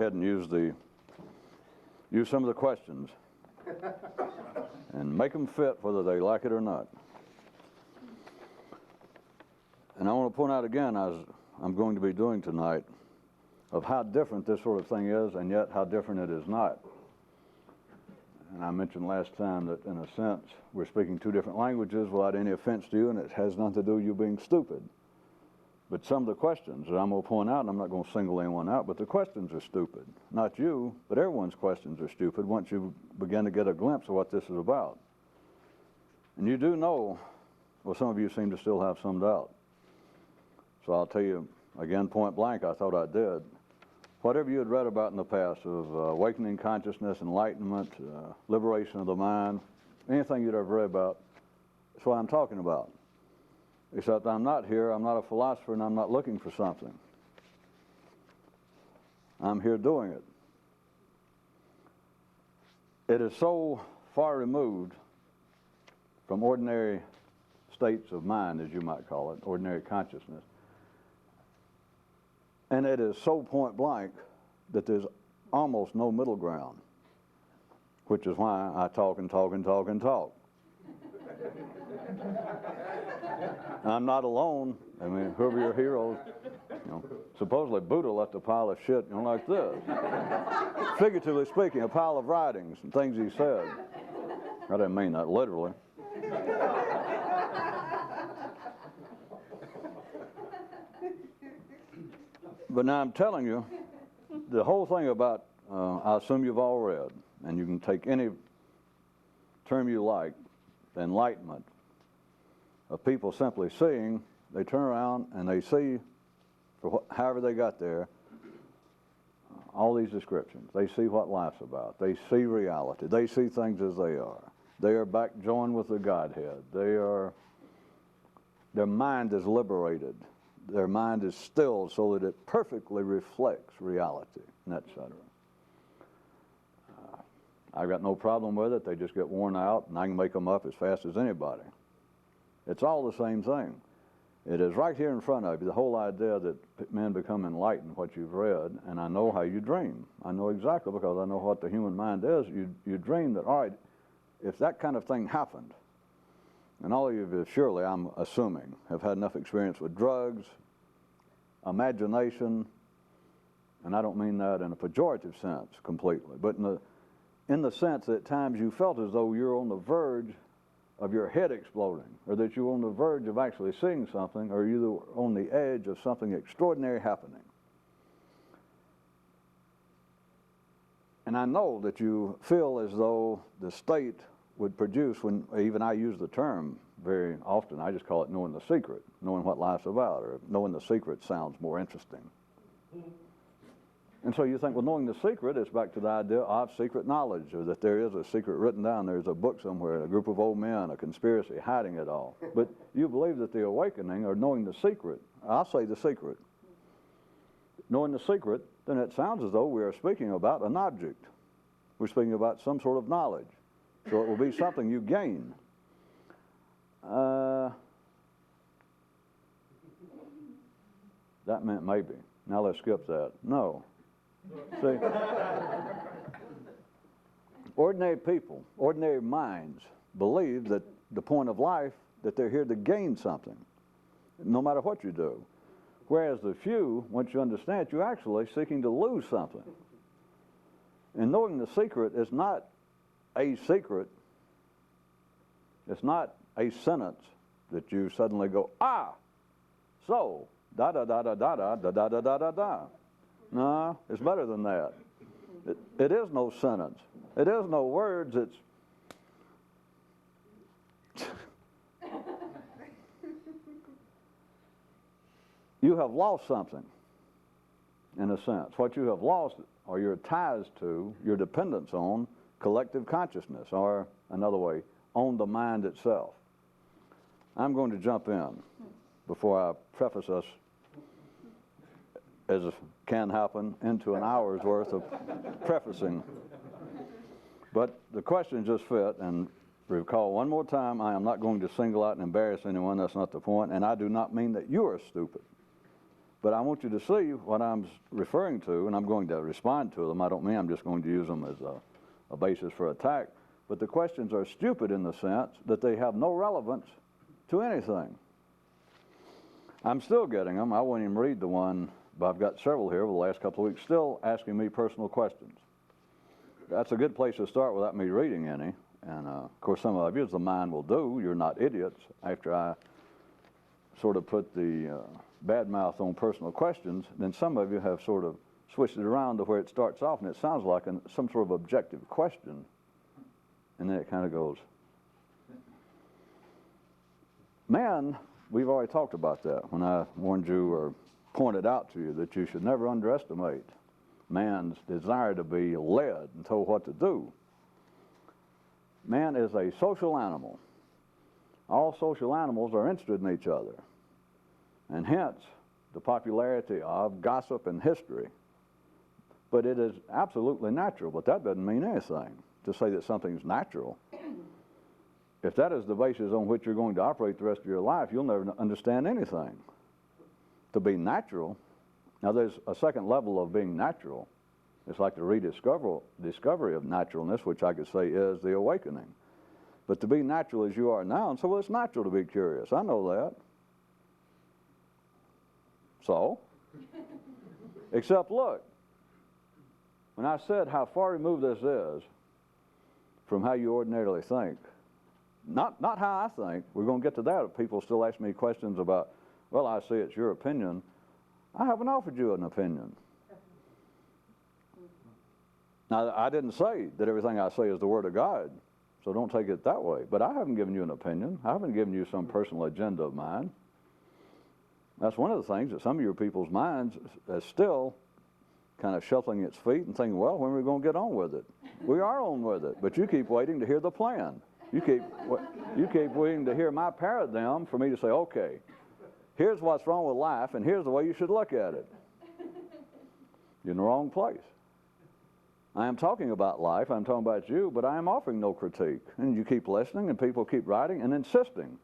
ahead and use some of the questions and make them fit whether they like it or not. And I want to point out again, as I'm going to be doing tonight, of how different this sort of thing is, and yet how different it is not. And I mentioned last time that, in a sense, we're speaking two different languages without any offense to you, and it has nothing to do with you being stupid. But some of the questions that I'm going to point out, and I'm not going to single anyone out, but the questions are stupid. Not you, but everyone's questions are stupid once you begin to get a glimpse of what this is about. And you do know, well, some of you seem to still have some doubt. So I'll tell you, again, point blank, I thought I did. Whatever you had read about in the past of awakening consciousness, enlightenment, liberation of the mind, anything you'd ever read about, that's what I'm talking about. Except I'm not here, I'm not a philosopher, and I'm not looking for something. I'm here doing it. It is so far removed from ordinary states of mind, as you might call it, ordinary consciousness. And it is so point blank that there's almost no middle ground, which is why I talk and talk and talk and talk. I'm not alone. I mean, whoever your heroes, supposedly Buddha left a pile of shit, like this. Figuratively speaking, a pile of writings and things he said. I didn't mean that literally. But now I'm telling you, the whole thing about, I assume you've all read, and you can take any term you like, the enlightenment of people simply seeing, they turn around and they see, however they got there, all these descriptions. They see what life's about. They see reality. They see things as they are. They are back joined with the Godhead. Their mind is liberated. Their mind is stilled so that it perfectly reflects reality, and etc. I've got no problem with it. They just get worn out, and I can make them up as fast as anybody. It's all the same thing. It is right here in front of you, the whole idea that men become enlightened, what you've read, and I know how you dream. I know exactly, because I know what the human mind is. You dream that, all right, if that kind of thing happened, and all of you, surely, I'm assuming, have had enough experience with drugs, imagination, and I don't mean that in a pejorative sense completely, but in the sense that at times you felt as though you're on the verge of your head exploding, or that you're on the verge of actually seeing something, or you're on the edge of something extraordinary happening. And I know that you feel as though the state would produce, when even I use the term very often, I just call it knowing the secret, knowing what life's about, or knowing the secret sounds more interesting. And so you think, well, knowing the secret is back to the idea of secret knowledge, or that there is a secret written down, there's a book somewhere, a group of old men, a conspiracy hiding it all. But you believe that the awakening, or knowing the secret, I'll say the secret. Knowing the secret, then it sounds as though we are speaking about an object. We're speaking about some sort of knowledge. So it will be something you gain. That meant maybe. Now let's skip that. No. See, ordinary people, ordinary minds believe that the point of life, that they're here to gain something, no matter what you do. Whereas the few, once you understand it, you're actually seeking to lose something. And knowing the secret is not a secret. It's not a sentence that you suddenly go, so, da-da-da-da-da-da-da-da-da-da-da. No, it's better than that. It is no sentence. It is no words. It's you have lost something, in a sense. What you have lost, or your ties to, your dependence on, collective consciousness, or another way, on the mind itself. I'm going to jump in before I preface us, as can happen, into an hour's worth of prefacing. But the question just fit, and recall one more time, I am not going to single out and embarrass anyone. That's not the point, and I do not mean that you are stupid. But I want you to see what I'm referring to, and I'm going to respond to them. I don't mean I'm just going to use them as a basis for attack. But the questions are stupid in the sense that they have no relevance to anything. I'm still getting them. I won't even read the one, but I've got several here over the last couple of weeks still asking me personal questions. That's a good place to start without me reading any. And, of course, some of you, as the mind will do, you're not idiots. After I sort of put the bad mouth on personal questions, then some of you have sort of switched it around to where it starts off and it sounds like some sort of objective question. And then it kind of goes. Man, we've already talked about that when I warned you or pointed out to you that you should never underestimate man's desire to be led and told what to do. Man is a social animal. All social animals are interested in each other. And hence, the popularity of gossip and history. But it is absolutely natural, but that doesn't mean anything to say that something's natural. If that is the basis on which you're going to operate the rest of your life, you'll never understand anything. To be natural, now there's a second level of being natural. It's like the discovery of naturalness, which I could say is the awakening. But to be natural as you are now, and so it's natural to be curious. I know that. So, except look, when I said how far removed this is from how you ordinarily think, not how I think, we're going to get to that. People still ask me questions about, well, I see it's your opinion. I haven't offered you an opinion. Now, I didn't say that everything I say is the Word of God, so don't take it that way. But I haven't given you an opinion. I haven't given you some personal agenda of mine. That's one of the things that some of your people's minds is still kind of shuffling its feet and thinking, well, when are we going to get on with it? We are on with it, but you keep waiting to hear the plan. You keep waiting to hear my paradigm for me to say, okay, here's what's wrong with life, and here's the way you should look at it. You're in the wrong place. I am talking about life, I'm talking about you, but I am offering no critique. And you keep listening, and people keep writing and insisting.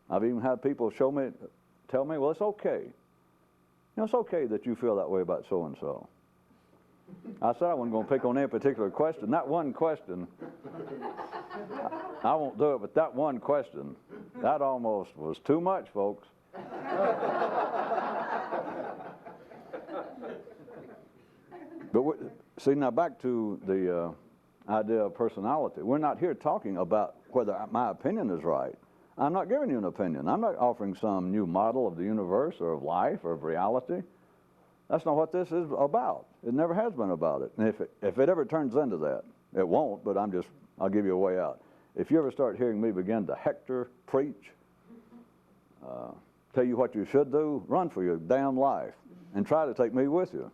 I've even had people tell me, well, it's okay. You know, it's okay that you feel that way about so-and-so. I said I wasn't going to pick on any particular question. That one question, I won't do it, but that one question, that almost was too much, folks. But see, now back to the idea of personality. We're not here talking about whether my opinion is right. I'm not giving you an opinion. I'm not offering some new model of the universe or of life or of reality. That's not what this is about. It never has been about it. And if it ever turns into that, it won't, but I'll give you a way out. If you ever start hearing me begin to hector, preach, tell you what you should do, run for your damn life and try to take me with you.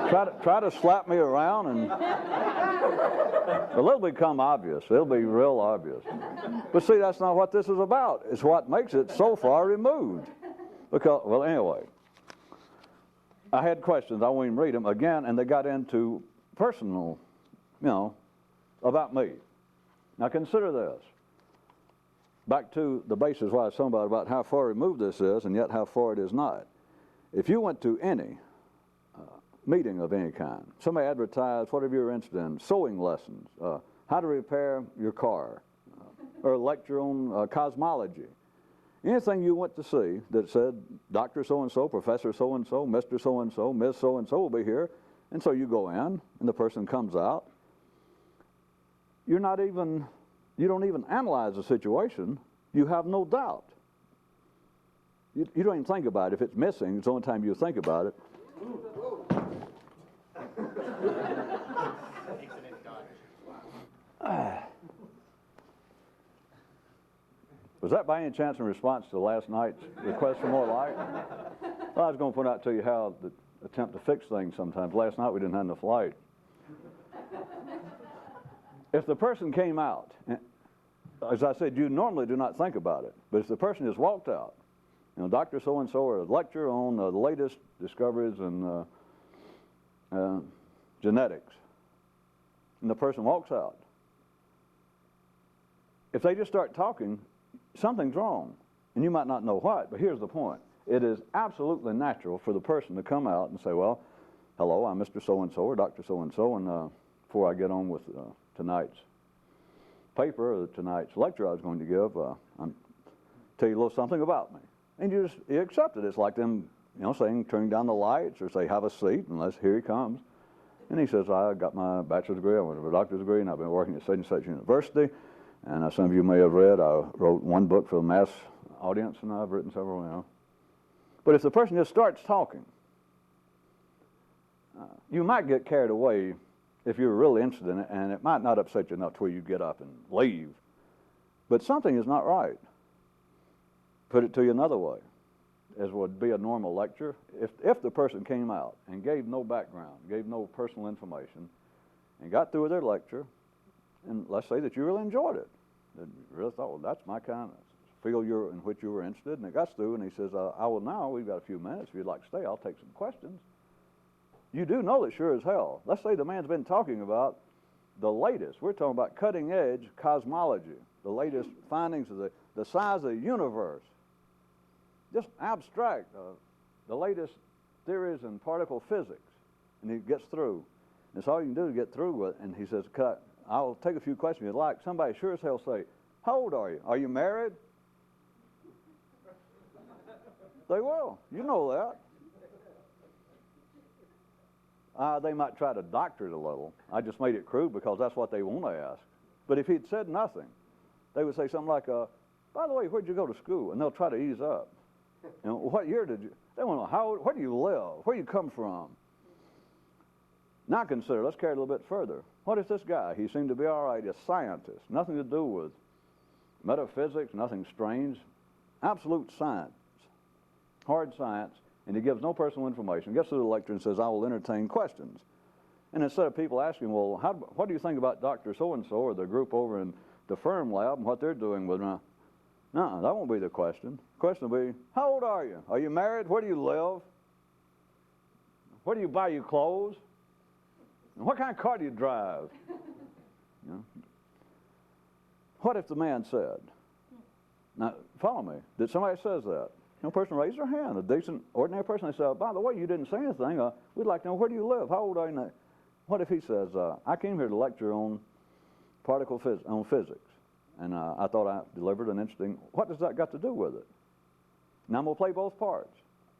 Try to slap me around and it'll become obvious. It'll be real obvious. But see, that's not what this is about. It's what makes it so far removed. Because, well, anyway, I had questions. I won't even read them again, and they got into personal, about me. Now consider this. Back to the basis why I was talking about how far removed this is, and yet how far it is not. If you went to any meeting of any kind, somebody advertised whatever you're interested in, sewing lessons, how to repair your car, or a lecture on cosmology, anything you went to see that said Dr. So-and-so, Professor so-and-so, Mr. So-and-so, Ms. So-and-so will be here, and so you go in, and the person comes out. You don't even analyze the situation. You have no doubt. You don't even think about it. If it's missing, it's the only time you think about it. Was that by any chance in response to last night's request for more light? Well, I was going to point out to you how the attempt to fix things sometimes. Last night we didn't have enough light. If the person came out, as I said, you normally do not think about it, but if the person just walked out, Dr. So-and-so or a lecture on the latest discoveries in genetics, and the person walks out, if they just start talking, something's wrong, and you might not know what, but here's the point. it is absolutely natural for the person to come out and say, well, hello, I'm Mr. So-and-so or Dr. So-and-so, and before I get on with tonight's paper or tonight's lecture I was going to give, I'm tell you a little something about me. And you accept it. It's like them, saying, turning down the lights or say, have a seat, unless here he comes. And he says, I got my bachelor's degree, I went to a doctor's degree, and I've been working at such and such university. And some of you may have read, I wrote one book for the mass audience, and I've written several, But if the person just starts talking, you might get carried away if you're really interested in it, and it might not upset you enough to where you get up and leave. But something is not right. Put it to you another way, as would be a normal lecture. If the person came out and gave no background, gave no personal information, and got through with their lecture, and let's say that you really enjoyed it, that you really thought, well, that's my kind of field in which you were interested, and it got through, and he says, I will now, we've got a few minutes, if you'd like to stay, I'll take some questions. You do know that sure as hell. Let's say the man's been talking about the latest. We're talking about cutting-edge cosmology, the latest findings of the size of the universe. Just abstract, the latest theories in particle physics. And he gets through. That's all you can do to get through with. And he says, I'll take a few questions you'd like. Somebody sure as hell say, how old are you? Are you married? They will. You know that. They might try to doctor it a little. I just made it crude because that's what they want to ask. But if he'd said nothing, they would say something like, by the way, where'd you go to school? And they'll try to ease up. What year did you? They want to know, how old, where do you live? Where do you come from? Now consider, let's carry it a little bit further. What is this guy? He seemed to be all right, a scientist. Nothing to do with metaphysics, nothing strange. Absolute science, hard science. And he gives no personal information, gets to the lecture and says, I will entertain questions. And instead of people asking, well, what do you think about Dr. So-and-so or the group over in the firm lab and what they're doing with me? No, that won't be the question. The question will be, how old are you? Are you married? Where do you live? Where do you buy your clothes? And what kind of car do you drive? What if the man said, now follow me, that somebody says that? Person raised their hand, a decent, ordinary person. They said, by the way, you didn't say anything. We'd like to know, where do you live? How old are you now? What if he says, I came here to lecture on on physics, and I thought I delivered an interesting, what does that got to do with it? Now I'm going to play both parts.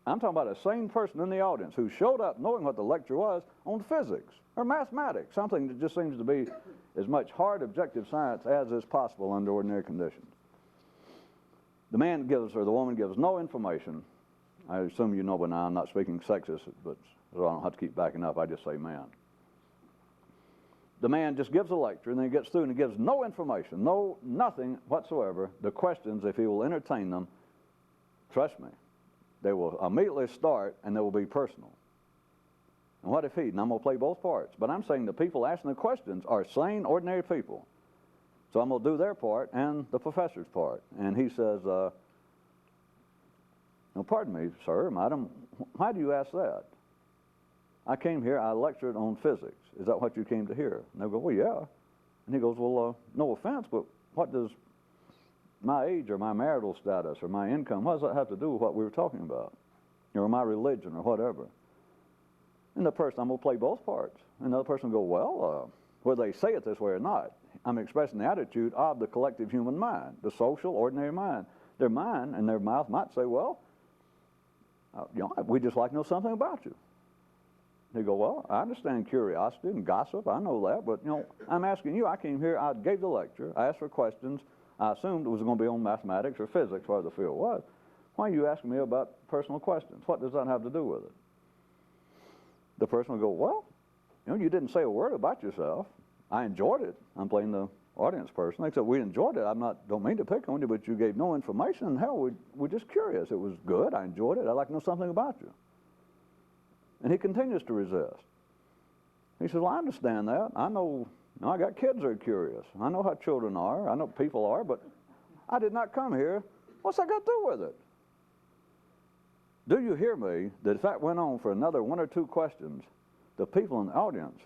I'm talking about a sane person in the audience who showed up knowing what the lecture was on physics or mathematics, something that just seems to be as much hard objective science as is possible under ordinary conditions. The man gives, or the woman gives, no information. I assume you know by now I'm not speaking sexist, but so I don't have to keep backing up. I just say man. The man just gives a lecture, and then he gets through, and he gives no information, nothing whatsoever. The questions, if he will entertain them, trust me, they will immediately start, and they will be personal. And what if he? And I'm going to play both parts. But I'm saying the people asking the questions are sane, ordinary people. So I'm going to do their part and the professor's part. And he says, no, pardon me, sir, madam, why do you ask that? I came here, I lectured on physics. Is that what you came to hear? And they go, well, yeah. And he goes, well, no offense, but what does my age or my marital status or my income, what does that have to do with what we were talking about? Or my religion or whatever? And the person, I'm going to play both parts. And the other person will go, well, whether they say it this way or not, I'm expressing the attitude of the collective human mind, the social, ordinary mind. Their mind and their mouth might say, well, we just like to know something about you. They go, well, I understand curiosity and gossip, I know that, but, I'm asking you, I came here, I gave the lecture, I asked for questions, I assumed it was going to be on mathematics or physics, whatever the field was. Why are you asking me about personal questions? What does that have to do with it? The person will go, well, you didn't say a word about yourself. I enjoyed it. I'm playing the audience person. They said, we enjoyed it. Don't mean to pick on you, but you gave no information. And hell, we're just curious. It was good. I enjoyed it. I'd like to know something about you. And he continues to resist. He says, well, I understand that. I know, I got kids that are curious. I know how children are. I know people are, but I did not come here. What's that got to do with it? Do you hear me that if that went on for another one or two questions, the people in the audience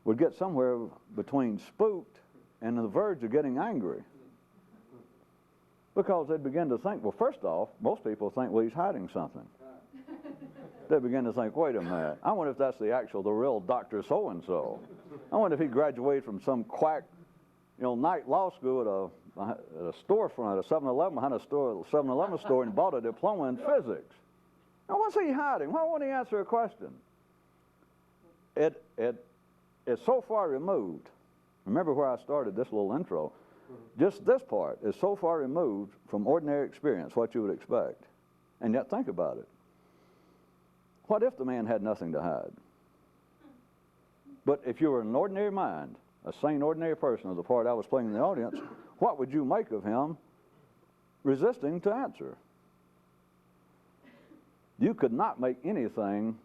would get somewhere between spooked and on the verge of getting angry? Because they begin to think, well, first off, most people think, well, he's hiding something. They begin to think, wait a minute, I wonder if that's the real Dr. So-and-so. I wonder if he graduated from some quack, night law school at a storefront, a 7-Eleven, behind a 7-Eleven store, and bought a diploma in physics. Now, what's he hiding? Why won't he answer a question? It's so far removed. Remember where I started this little intro. Just this part is so far removed from ordinary experience, what you would expect. And yet think about it. What if the man had nothing to hide? But if you were an ordinary mind, a sane ordinary person of the part I was playing in the audience, what would you make of him resisting to answer? You could not make anything,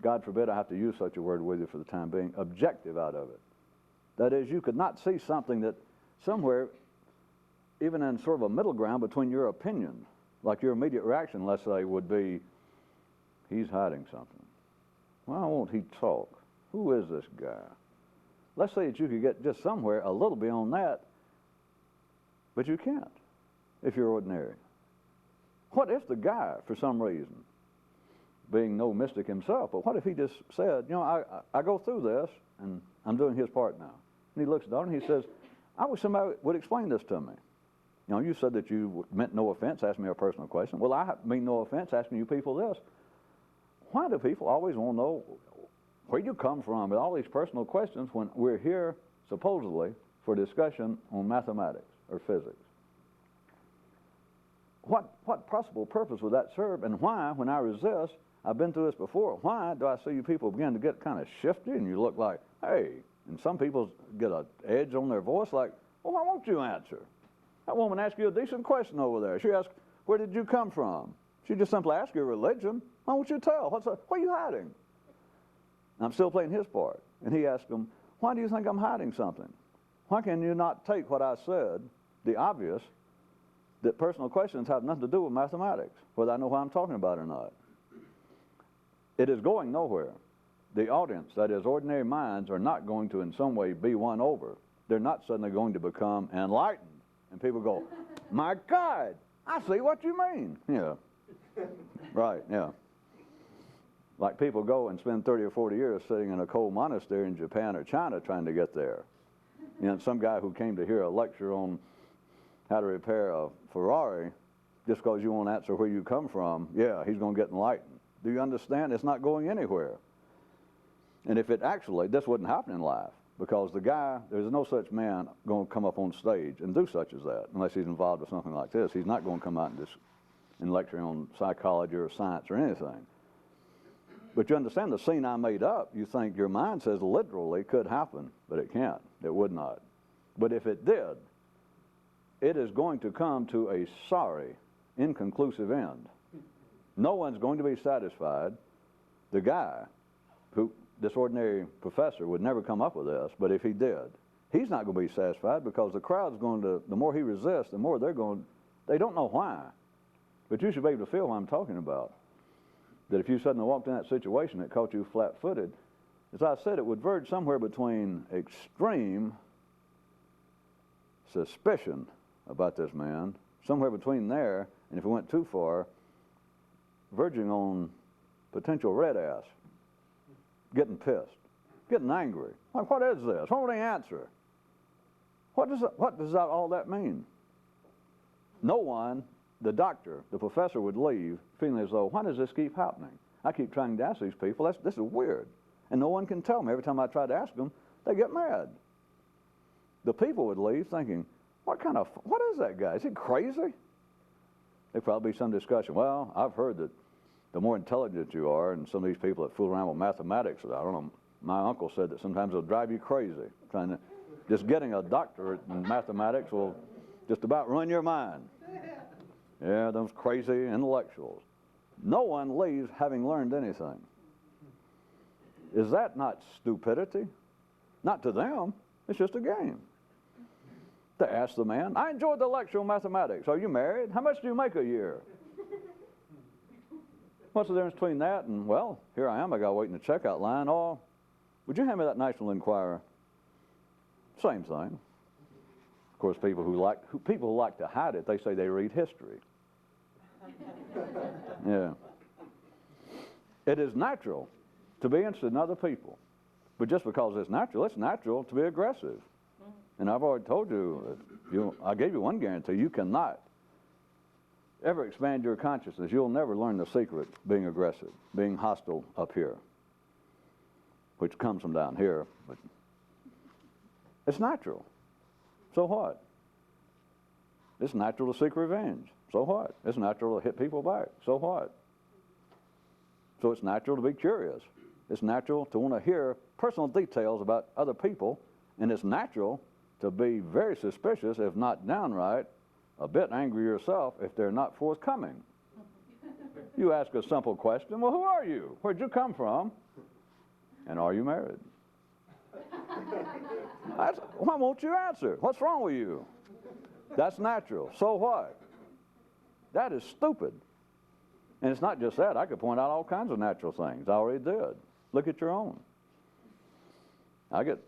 God forbid I have to use such a word with you for the time being, objective out of it. That is, you could not see something that somewhere, even in sort of a middle ground between your opinion, like your immediate reaction, let's say, would be, he's hiding something. Why won't he talk? Who is this guy? Let's say that you could get just somewhere a little beyond that, but you can't if you're ordinary. What if the guy, for some reason, being no mystic himself, but what if he just said, I go through this, and I'm doing his part now. And he looks down and he says, I wish somebody would explain this to me. You said that you meant no offense, asking me a personal question. Well, I mean no offense asking you people this. Why do people always want to know where you come from with all these personal questions when we're here, supposedly, for discussion on mathematics or physics? What possible purpose would that serve? And why, when I resist, I've been through this before, why do I see you people begin to get kind of shifty and you look like, hey, and some people get an edge on their voice like, well, why won't you answer? That woman asked you a decent question over there. She asked, where did you come from? She just simply asked your religion. Why won't you tell? What are you hiding? And I'm still playing his part. And he asked him, why do you think I'm hiding something? Why can you not take what I said, the obvious, that personal questions have nothing to do with mathematics, whether I know what I'm talking about or not? It is going nowhere. The audience, that is, ordinary minds, are not going to in some way be won over. They're not suddenly going to become enlightened. And people go, my God, I see what you mean. Yeah. Right, yeah. Like people go and spend 30 or 40 years sitting in a cold monastery in Japan or China trying to get there. Some guy who came to hear a lecture on how to repair a Ferrari, just because you won't answer where you come from, yeah, he's going to get enlightened. Do you understand? It's not going anywhere. And if it actually, this wouldn't happen in life, because the guy, there's no such man going to come up on stage and do such as that, unless he's involved with something like this. He's not going to come out and lecture on psychology or science or anything. But you understand the scene I made up, you think your mind says literally could happen, but it can't. It would not. But if it did, it is going to come to a sorry, inconclusive end. No one's going to be satisfied. The guy, this ordinary professor, would never come up with this, but if he did, he's not going to be satisfied, because the crowd's going to, the more he resists, the more they don't know why. But you should be able to feel what I'm talking about. That if you suddenly walked in that situation that caught you flat-footed, as I said, it would verge somewhere between extreme suspicion about this man, somewhere between there, and if it went too far, verging on potential red ass, getting pissed, getting angry. Like, what is this? Why won't he answer? What does all that mean? No one, the doctor, the professor, would leave feeling as though, why does this keep happening? I keep trying to ask these people, this is weird. And no one can tell me. Every time I try to ask them, they get mad. The people would leave thinking, what is that guy? Is he crazy? There'd probably be some discussion. Well, I've heard that the more intelligent you are, and some of these people that fool around with mathematics, I don't know, my uncle said that sometimes it'll drive you crazy. Just getting a doctorate in mathematics will just about ruin your mind. Yeah, those crazy intellectuals. No one leaves having learned anything. Is that not stupidity? Not to them. It's just a game. To ask the man, I enjoyed the lecture on mathematics. Are you married? How much do you make a year? What's the difference between that and, well, here I am, I got to wait in the checkout line. Oh, would you hand me that National Enquirer? Same thing. course, people who like to hide it, they say they read history. Yeah. It is natural to be interested in other people. But just because it's natural to be aggressive. And I've already told you, I gave you one guarantee, you cannot ever expand your consciousness. You'll never learn the secret being aggressive, being hostile up here, which comes from down here. But it's natural. So what? It's natural to seek revenge. So what? It's natural to hit people back. So what? So it's natural to be curious. It's natural to want to hear personal details about other people, and it's natural to be very suspicious, if not downright, a bit angry yourself if they're not forthcoming. You ask a simple question, well, who are you? Where'd you come from? And are you married? Why won't you answer? What's wrong with you? That's natural. So what? That is stupid. And it's not just that. I could point out all kinds of natural things. I already did. Look at your own. I get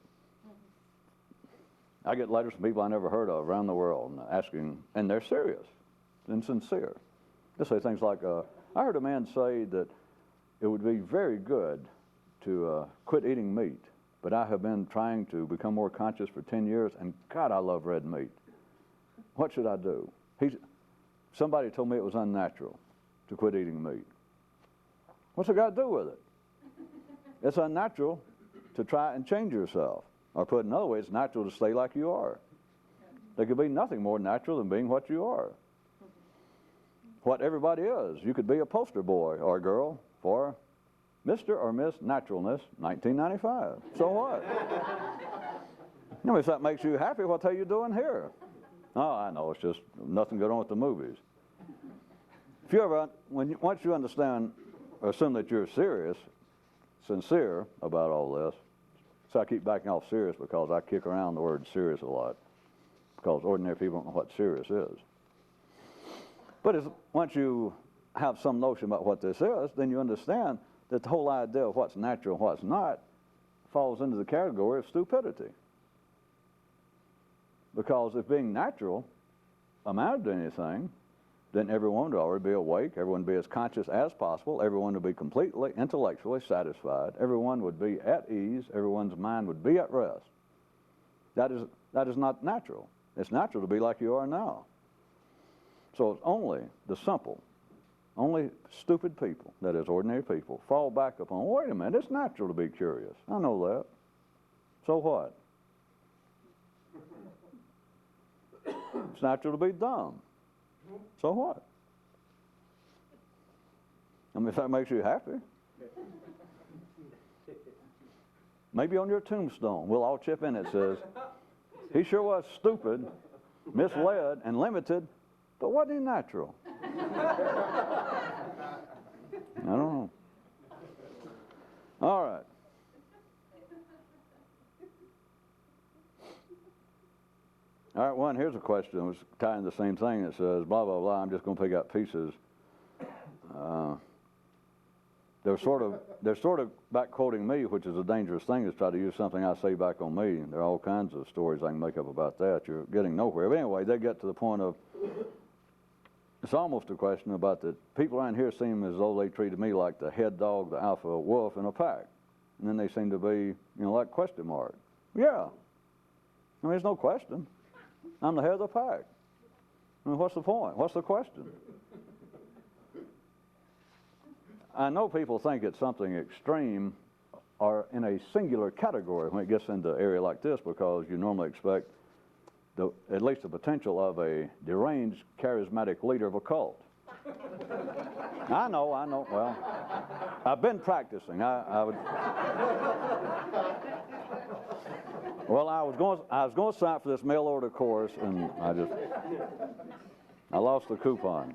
letters from people I never heard of around the world asking, and they're serious and sincere. They say things like, I heard a man say that it would be very good to quit eating meat, but I have been trying to become more conscious for 10 years, and God, I love red meat. What should I do? Somebody told me it was unnatural to quit eating meat. What's it got to do with it? It's unnatural to try and change yourself. Or put another way, it's natural to stay like you are. There could be nothing more natural than being what you are. What everybody is. You could be a poster boy or girl for Mr. or Miss Naturalness 1995. So what? If that makes you happy, what are you doing here? Oh, I know, it's just nothing going on with the movies. If you ever, once you understand, or assume that you're sincere about all this, so I keep backing off serious because I kick around the word serious a lot, because ordinary people don't know what serious is. But once you have some notion about what this is, then you understand that the whole idea of what's natural and what's not falls into the category of stupidity. Because if being natural amounted to anything, then everyone would already be awake, everyone would be as conscious as possible, everyone would be completely intellectually satisfied, everyone would be at ease, everyone's mind would be at rest. That is not natural. It's natural to be like you are now. So it's only the simple, only stupid people, that is ordinary people, fall back upon, wait a minute, it's natural to be curious. I know that. So what? It's natural to be dumb. So what? I mean, if that makes you happy. Maybe on your tombstone, we'll all chip in, it says, he sure was stupid, misled, and limited, but wasn't he natural? I don't know. All right. All right, one, here's a question. It was tying the same thing. It says, blah, blah, blah, I'm just going to pick out pieces. They're sort of back quoting me, which is a dangerous thing, is try to use something I say back on me. There are all kinds of stories I can make up about that. You're getting nowhere. But anyway, they get to the point of, it's almost a question about that people around here seem as though they treated me like the head dog, the alpha wolf in a pack. And then they seem to be, like question mark. Yeah. I mean, there's no question. I'm the head of the pack. I mean, what's the point? What's the question? I know people think it's something extreme or in a singular category when it gets into an area like this, because you normally expect at least the potential of a deranged, charismatic leader of a cult. I know. Well, I've been practicing. Well, I was going to sign up for this mail order course, and I lost the coupon.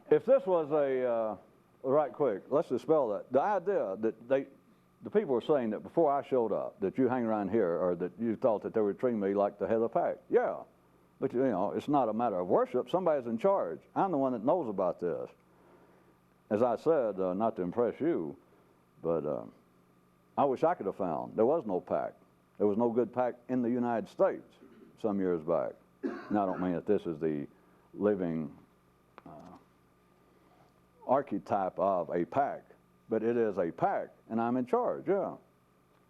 If this was right quick, let's dispel that. The idea that the people were saying that before I showed up, that you hang around here, or that you thought that they were treating me like the head of the pack. Yeah, but it's not a matter of worship. Somebody's in charge. I'm the one that knows about this. As I said, not to impress you, but I wish I could have found. There was no pack. There was no good pack in the United States some years back. Now, I don't mean that this is the living archetype of a pack, but it is a pack, and I'm in charge, yeah.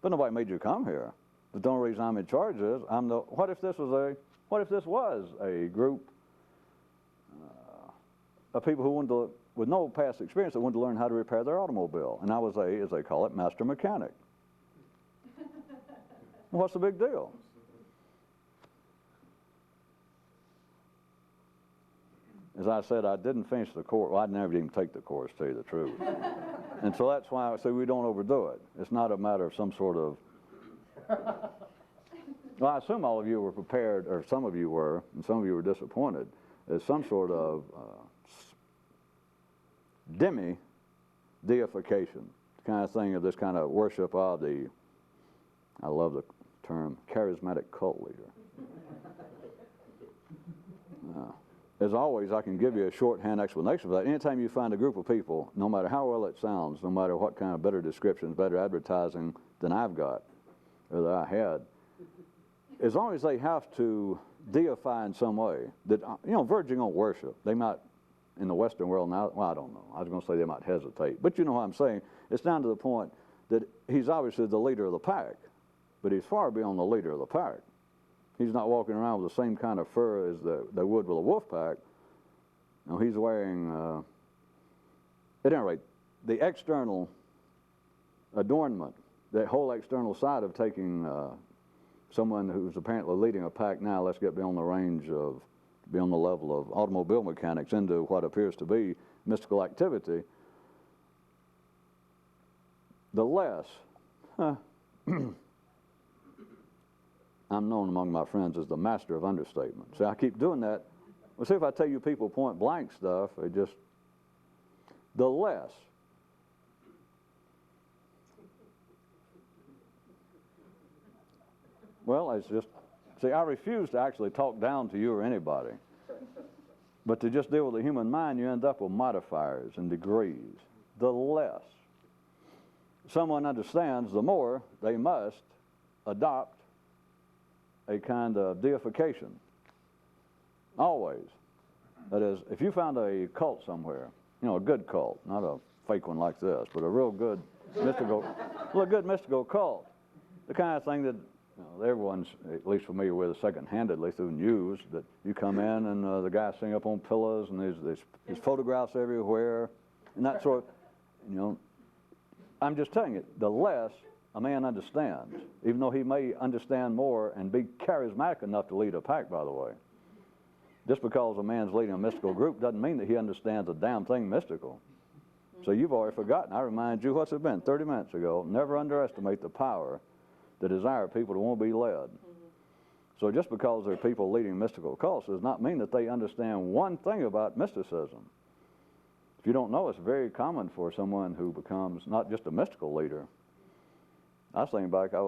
But nobody made you come here. But the only reason I'm in charge is what if this was a group of people who wanted to, with no past experience, that wanted to learn how to repair their automobile, and I was as they call it, master mechanic. What's the big deal? As I said, I didn't finish the course. Well, I never even take the course, to tell you the truth. And so that's why I say we don't overdo it. It's not a matter of some sort of... Well, I assume all of you were prepared, or some of you were, and some of you were disappointed. There's some sort of deification, the kind of thing of this kind of worship of the, I love the term, charismatic cult leader. As always, I can give you a shorthand explanation for that. Anytime you find a group of people, no matter how well it sounds, no matter what kind of better descriptions, better advertising than I've got, or that I had, as long as they have to deify in some way, that, verging on worship, they might, in the Western world now, well, I don't know. I was going to say they might hesitate. But you know what I'm saying. It's down to the point that he's obviously the leader of the pack, but he's far beyond the leader of the pack. He's not walking around with the same kind of fur as they would with a wolf pack. No, he's wearing, at any rate, the external adornment, the whole external side of taking someone who's apparently leading a pack now, let's get beyond the range of, beyond the level of automobile mechanics into what appears to be mystical activity, the less, I'm known among my friends as the master of understatement. See, I keep doing that. Well, see, if I tell you people point blank stuff, it just, the less. Well, it's just, see, I refuse to actually talk down to you or anybody. But to just deal with the human mind, you end up with modifiers and degrees. The less someone understands, the more they must adopt a kind of deification. Always. That is, if you found a cult somewhere, a good cult, not a fake one like this, but a real good mystical cult, the kind of thing that everyone's at least familiar with second-handedly through news, that you come in and the guy's sitting up on pillows and there's photographs everywhere and that sort of, I'm just telling you, the less a man understands, even though he may understand more and be charismatic enough to lead a pack, by the way. Just because a man's leading a mystical group doesn't mean that he understands a damn thing mystical. So you've already forgotten. I remind you, what's it been, 30 minutes ago, never underestimate the power, the desire of people to want to be led. So just because there are people leading mystical cults does not mean that they understand one thing about mysticism. If you don't know, it's very common for someone who becomes not just a mystical leader. I was thinking back, I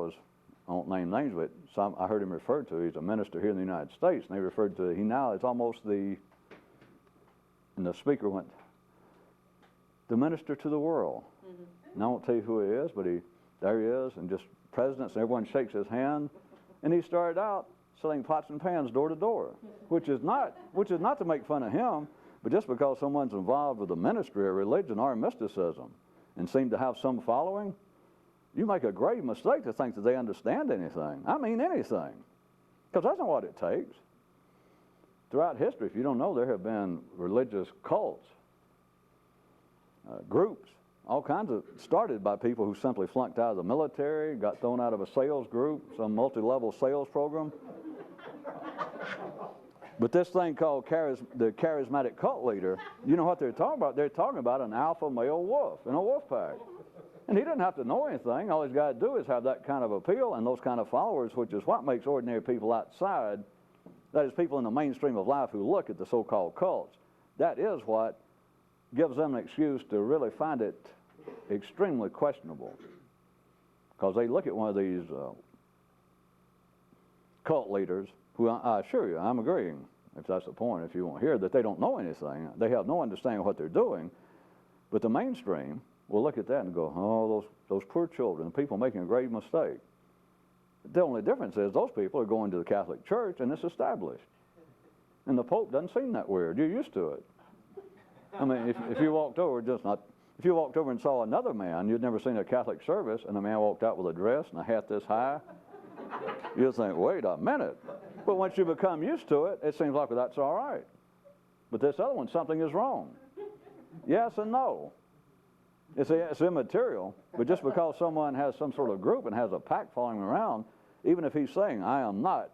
won't name names, but I heard him referred to, he's a minister here in the United States, and they referred to, he now is almost and the speaker went, the minister to the world. And I won't tell you who he is, but there he is, and just presidents, and everyone shakes his hand, and he started out selling pots and pans door to door, which is not to make fun of him, but just because someone's involved with the ministry or religion or mysticism and seem to have some following, you make a grave mistake to think that they understand anything. I mean anything. Because that's not what it takes. Throughout history, if you don't know, there have been religious cults, groups, all kinds of, started by people who simply flunked out of the military, got thrown out of a sales group, some multi-level sales program. But this thing called the charismatic cult leader, you know what they're talking about? They're talking about an alpha male wolf in a wolf pack. And he doesn't have to know anything. All he's got to do is have that kind of appeal and those kind of followers, which is what makes ordinary people outside, that is people in the mainstream of life who look at the so-called cults. That is what gives them an excuse to really find it extremely questionable. Because they look at one of these cult leaders, who I assure you, I'm agreeing, if that's the point, if you won't hear, that they don't know anything. They have no understanding of what they're doing. But the mainstream, we'll look at that and go, oh, those poor children, people making a grave mistake. The only difference is those people are going to the Catholic Church and it's established. And the Pope doesn't seem that weird. You're used to it. I mean, if you walked over, if you walked over and saw another man, you'd never seen a Catholic service, and the man walked out with a dress and a hat this high, you'd think, wait a minute. But once you become used to it, it seems like, well, that's all right. But this other one, something is wrong. Yes and no. It's immaterial, but just because someone has some sort of group and has a pack following him around, even if he's saying, I am not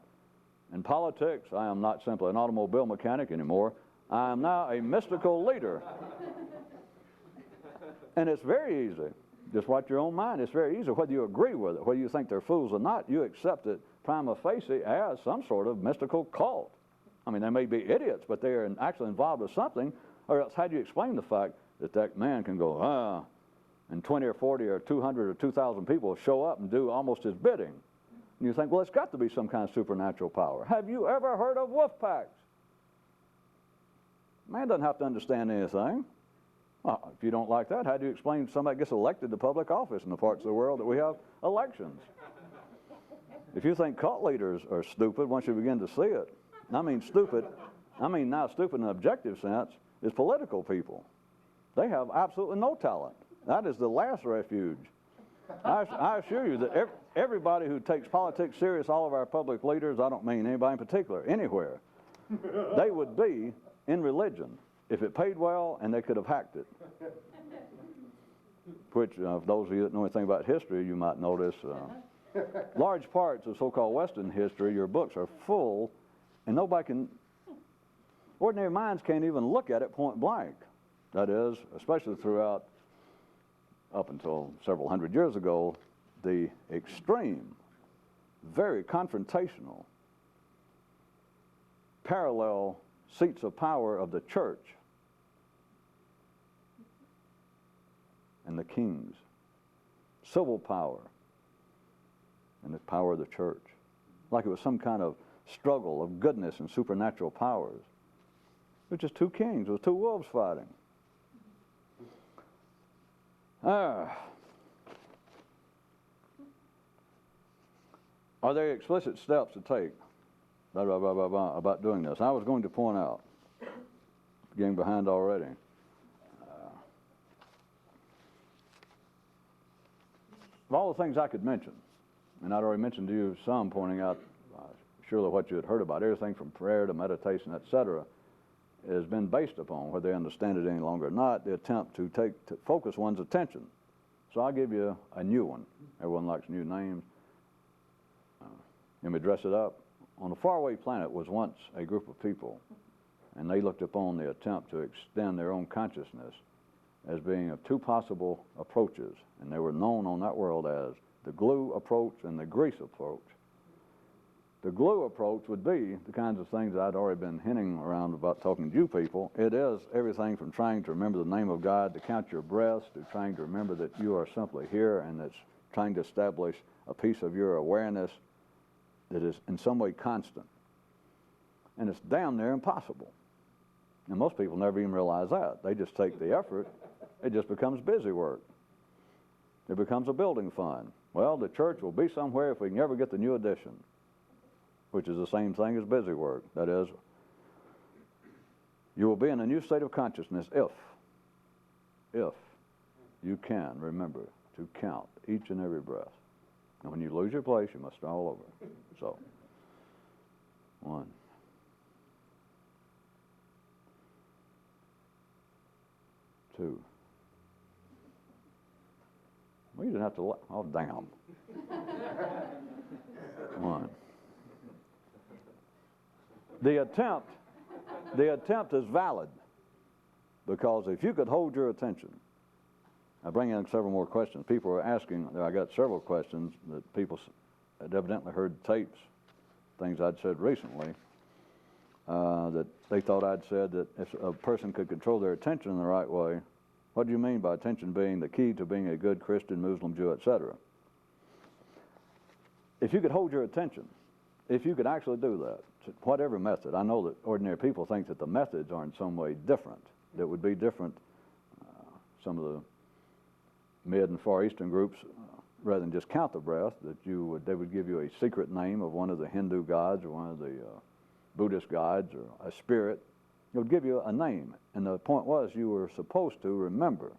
in politics, I am not simply an automobile mechanic anymore, I am now a mystical leader. And it's very easy. Just watch your own mind. It's very easy. Whether you agree with it, whether you think they're fools or not, you accept it prima facie as some sort of mystical cult. I mean, they may be idiots, but they are actually involved with something, or else how do you explain the fact that that man can go, and 20 or 40 or 200 or 2,000 people show up and do almost his bidding? And you think, well, it's got to be some kind of supernatural power. Have you ever heard of wolf packs? Man doesn't have to understand anything. If you don't like that, how do you explain somebody gets elected to public office in the parts of the world that we have elections? If you think cult leaders are stupid, once you begin to see it, I mean stupid, I mean now stupid in an objective sense, is political people. They have absolutely no talent. That is the last refuge. I assure you that everybody who takes politics serious, all of our public leaders, I don't mean anybody in particular, anywhere, they would be in religion if it paid well and they could have hacked it. Which, those of you that know anything about history, you might notice large parts of so-called Western history, your books are full, and nobody can, ordinary minds can't even look at it point blank. That is, especially throughout, up until several hundred years ago, the extreme, very confrontational, parallel seats of power of the church and the kings, civil power and the power of the church, like it was some kind of struggle of goodness and supernatural powers. It was just two kings, it was two wolves fighting. Are there explicit steps to take about doing this? I was going to point out, getting behind already, of all the things I could mention, and I'd already mentioned to you some, pointing out surely what you had heard about, everything from prayer to meditation, etc., has been based upon, whether they understand it any longer or not, the attempt to focus one's attention. So I'll give you a new one. Everyone likes new names. Let me dress it up. On a faraway planet was once a group of people, and they looked upon the attempt to extend their own consciousness as being of two possible approaches, and they were known on that world as the glue approach and the grease approach. The glue approach would be the kinds of things that I'd already been hinting around about talking to you people. It is everything from trying to remember the name of God, to count your breaths, to trying to remember that you are simply here, and it's trying to establish a piece of your awareness that is in some way constant. And it's damn near impossible. And most people never even realize that. They just take the effort. It just becomes busy work. It becomes a building fund. Well, the church will be somewhere if we can ever get the new edition, which is the same thing as busy work. That is, you will be in a new state of consciousness if you can remember to count each and every breath. And when you lose your place, you must start all over. So, 1, 2. Well, you didn't have to, oh, damn. 1. The attempt is valid, because if you could hold your attention, I bring in several more questions. People are asking, I got several questions that people had evidently heard tapes, things I'd said recently, that they thought I'd said that if a person could control their attention in the right way, what do you mean by attention being the key to being a good Christian, Muslim, Jew, etc.? If you could hold your attention, if you could actually do that, whatever method, I know that ordinary people think that the methods are in some way different, that would be different. Some of the Mid and Far Eastern groups, rather than just count the breath, that they would give you a secret name of one of the Hindu gods or one of the Buddhist gods or a spirit. It would give you a name, and the point was you were supposed to remember,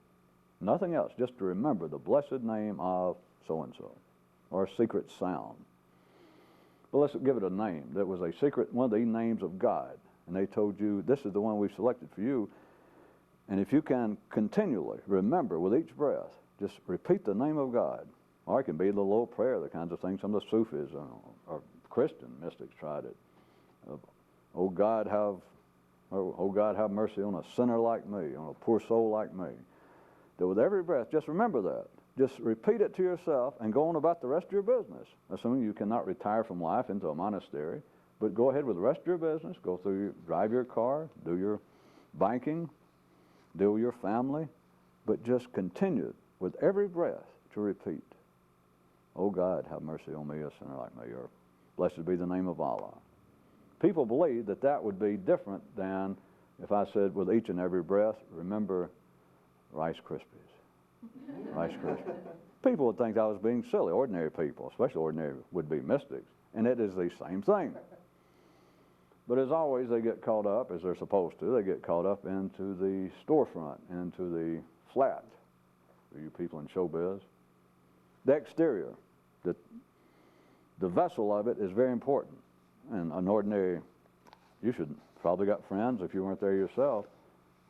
nothing else, just to remember the blessed name of so-and-so, or a secret sound. Well, let's give it a name that was a secret, one of the names of God, and they told you, this is the one we've selected for you, and if you can continually remember with each breath, just repeat the name of God, or it can be the little prayer, the kinds of things some of the Sufis or Christian mystics tried it. Oh God, have mercy on a sinner like me, on a poor soul like me. That with every breath, just remember that. Just repeat it to yourself and go on about the rest of your business. Assuming you cannot retire from life into a monastery, but go ahead with the rest of your business. Go through, drive your car, do your banking, deal with your family, but just continue with every breath to repeat, oh God, have mercy on me, a sinner like me, or blessed be the name of Allah. People believe that that would be different than if I said with each and every breath, remember Rice Krispies. Rice Krispies. People would think I was being silly, ordinary people, especially ordinary would-be mystics, and it is the same thing. But as always, they get caught up, as they're supposed to, they get caught up into the storefront, into the flat, for you people in showbiz. The exterior, the vessel of it is very important. And an ordinary, you should probably got friends, if you weren't there yourself,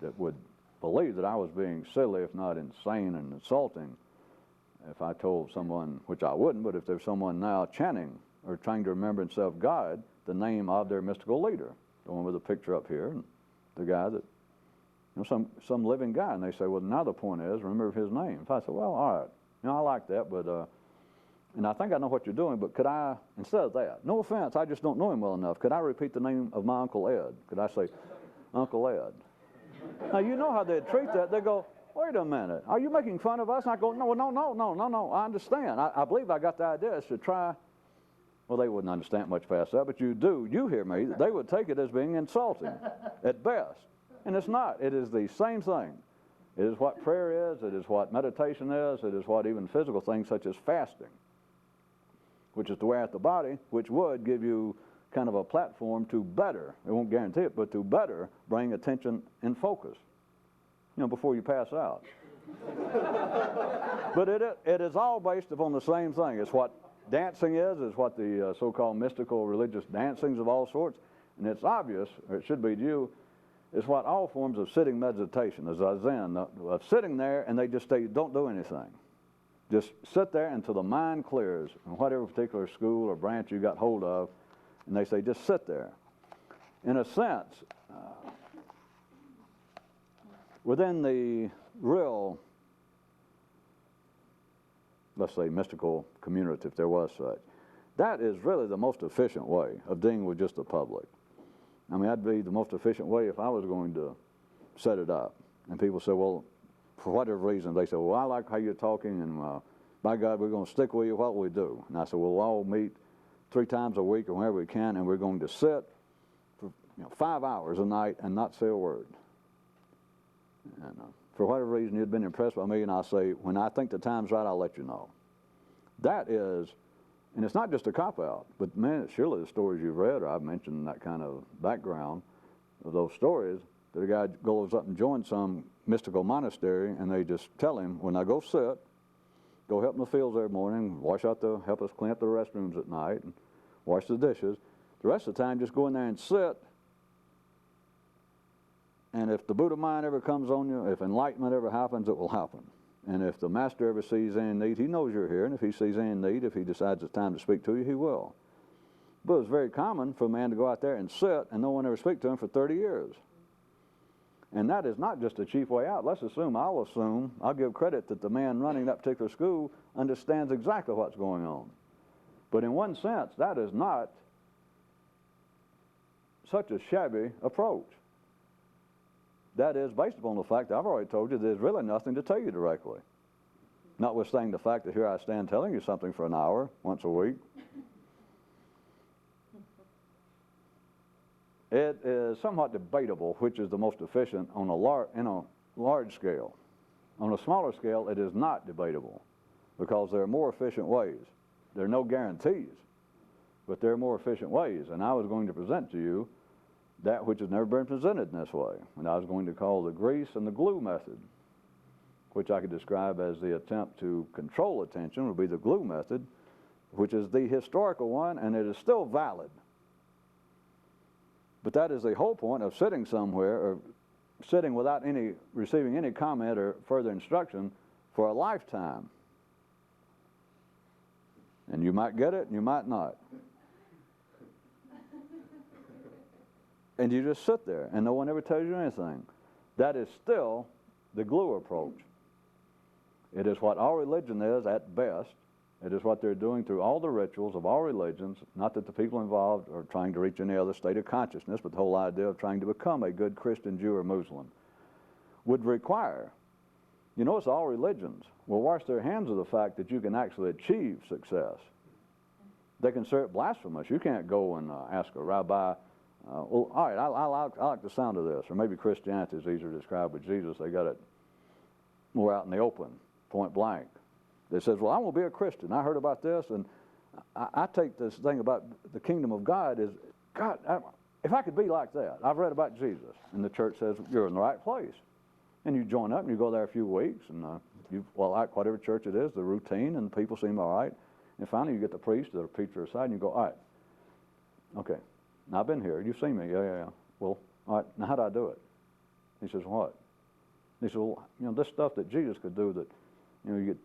that would believe that I was being silly, if not insane and insulting, if I told someone, which I wouldn't, but if there's someone now chanting or trying to remember himself God, the name of their mystical leader, the one with the picture up here, and the guy that, you know, some living guy, and they say, well, now the point is, remember his name. If I said, well, all right, you know, I like that, but, and I think I know what you're doing, but could I, instead of that, no offense, I just don't know him well enough, could I repeat the name of my Uncle Ed? Could I say, Uncle Ed? Now, you know how they'd treat that. They go, wait a minute, are you making fun of us? And I go, no, I understand. I believe I got the idea is to try. Well, they wouldn't understand much past that, but you do. You hear me. They would take it as being insulting at best. And it's not. It is the same thing. It is what prayer is. It is what meditation is. It is what even physical things such as fasting, which is to wear out the body, which would give you kind of a platform to better, it won't guarantee it, but to better bring attention and focus, you know, before you pass out. But it is all based upon the same thing. It's what dancing is what the so-called mystical religious dancings of all sorts, and it's obvious, or it should be to you, is what all forms of sitting meditation, is Zen, of sitting there and they just say, don't do anything. Just sit there until the mind clears in whatever particular school or branch you got hold of, and they say, just sit there. In a sense, within the real, let's say, mystical community, if there was such, that is really the most efficient way of dealing with just the public. I mean, that'd be the most efficient way if I was going to set it up. And people say, well, for whatever reason, they say, well, I like how you're talking, and by God, we're going to stick with you. What will we do? And I said, well, we'll all meet 3 times a week or whenever we can, and we're going to sit for 5 hours a night and not say a word. And for whatever reason you'd been impressed by me, and I'll say, when I think the time's right, I'll let you know. That is, and it's not just a cop-out, but man, surely the stories you've read, or I've mentioned that kind of background of those stories, that a guy goes up and joins some mystical monastery, and they just tell him, when I go sit, go help in the fields every morning, help us clean up the restrooms at night, and wash the dishes. The rest of the time, just go in there and sit. And if the Buddha mind ever comes on you, if enlightenment ever happens, it will happen. And if the master ever sees any need, he knows you're here, and if he sees any need, if he decides it's time to speak to you, he will. But it's very common for a man to go out there and sit, and no one ever speak to him for 30 years. And that is not just a cheap way out. I'll give credit that the man running that particular school understands exactly what's going on. But in one sense, that is not such a shabby approach. That is based upon the fact that I've already told you there's really nothing to tell you directly. Notwithstanding the fact that here I stand telling you something for an hour, once a week. It is somewhat debatable which is the most efficient on in a large scale. On a smaller scale, it is not debatable because there are more efficient ways. There are no guarantees, but there are more efficient ways. And I was going to present to you that which has never been presented in this way. And I was going to call the grease and the glue method, which I could describe as the attempt to control attention would be the glue method, which is the historical one, and it is still valid. But that is the whole point of sitting somewhere or sitting without receiving any comment or further instruction for a lifetime. And you might get it and you might not. And you just sit there and no one ever tells you anything. That is still the glue approach. It is what all religion is at best. It is what they're doing through all the rituals of all religions. Not that the people involved are trying to reach any other state of consciousness, but the whole idea of trying to become a good Christian, Jew, or Muslim would require, you notice all religions will wash their hands of the fact that you can actually achieve success. They consider it blasphemous. You can't go and ask a rabbi, well, all right, I like the sound of this. Or maybe Christianity is easier to describe with Jesus. They got it more out in the open, point blank. They says, well, I want to be a Christian. I heard about this, and I take this thing about the kingdom of God is, God, if I could be like that, I've read about Jesus. And the church says, you're in the right place. And you join up, and you go there a few weeks, and like whatever church it is, the routine, and the people seem all right. And finally, you get the priest or the preacher aside, and you go, all right, okay, now I've been here. You've seen me. Yeah. Well, all right, now how do I do it? He says, what? He says, well, this stuff that Jesus could do that, you could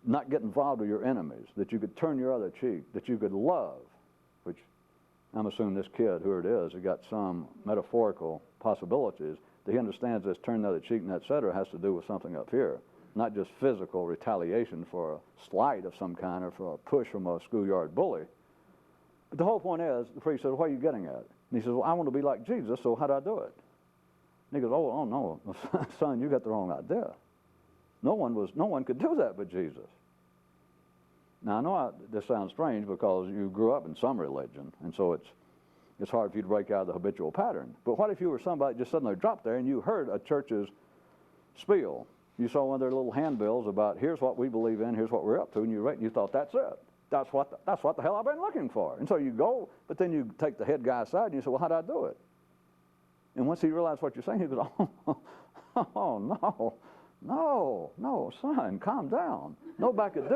not get involved with your enemies, that you could turn your other cheek, that you could love, which I'm assuming this kid, who it is, has got some metaphorical possibilities, that he understands this turn the other cheek and et cetera has to do with something up here, not just physical retaliation for a slight of some kind or for a push from a schoolyard bully. But the whole point is, the priest says, what are you getting at? And he says, well, I want to be like Jesus, so how do I do it? And he goes, oh no, son, you got the wrong idea. No one could do that but Jesus. Now, I know this sounds strange because you grew up in some religion, and so it's hard for you to break out of the habitual pattern. But what if you were somebody just suddenly dropped there and you heard a church's spiel? You saw one of their little handbills about here's what we believe in, here's what we're up to, and you read and you thought, that's it. That's what the hell I've been looking for. And so you go, but then you take the head guy aside and you say, well, how do I do it? And once he realized what you're saying, he goes, oh, no, son, calm down. Nobody could